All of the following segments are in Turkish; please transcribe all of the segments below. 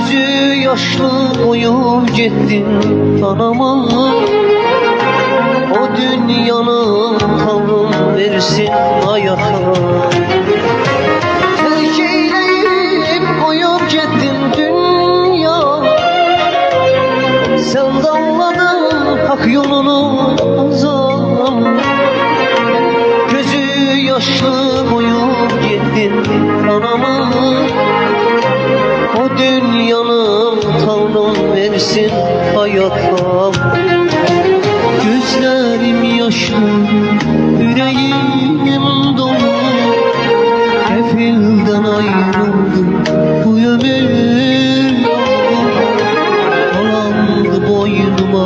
Gözü yaşlı koyup gittin anama. O dünyanın Tanrım versin hayata. Terk eyleyip koyup gittin dünya. Sen damladın hak yolunu azam. Gözü yaşlı koyup gittin anama. O dünyanın Tanrım versin hayata. Gözlerim yaşlı, yüreğim dolu. Kefilden ayrıldım, bu ömür yolu. Dolandı boynuma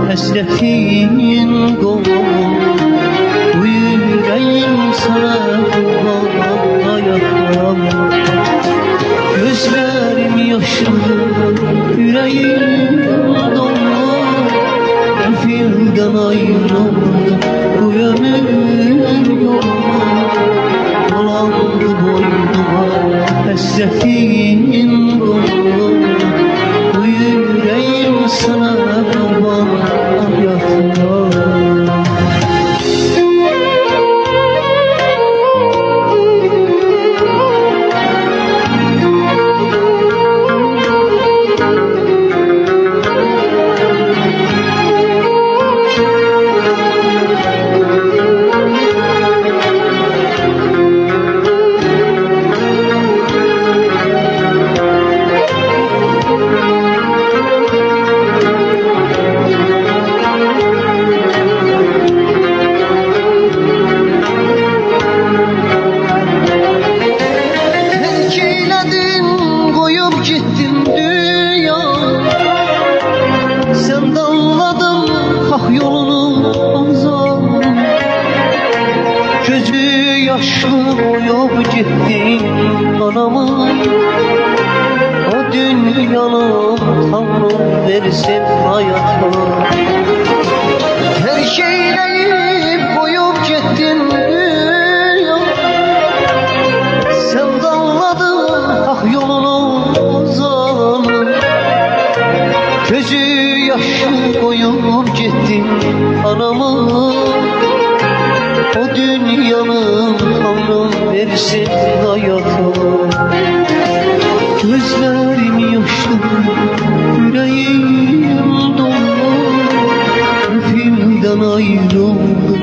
hasretin dolu. Bu yüreğim sana kurban hayata. Gözlerim yaşlı, yüreğim dolu. Kefilden ayrıldım, bu ömür yolu. Dolandı boynuma hasretin dolu. Bu yüreğim sana kurban hayata. Gittin dünya. Sen damladın hak yolunu azam. Gözü yaşlı boyup gittin anama. O dünyanın Tanrım versin hayata. Her şeyleyip koyup gittin dünya. Sen damladın hak yolunu. Gözü yaşlı koyup gittin anama. O dünyanın Tanrım versin hayata. Gözlerim yaşlı, yüreğim dolu. Kefilden ayrıldım, bu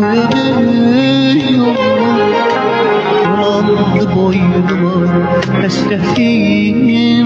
ömür yolu. Dolandı boynuma hasretin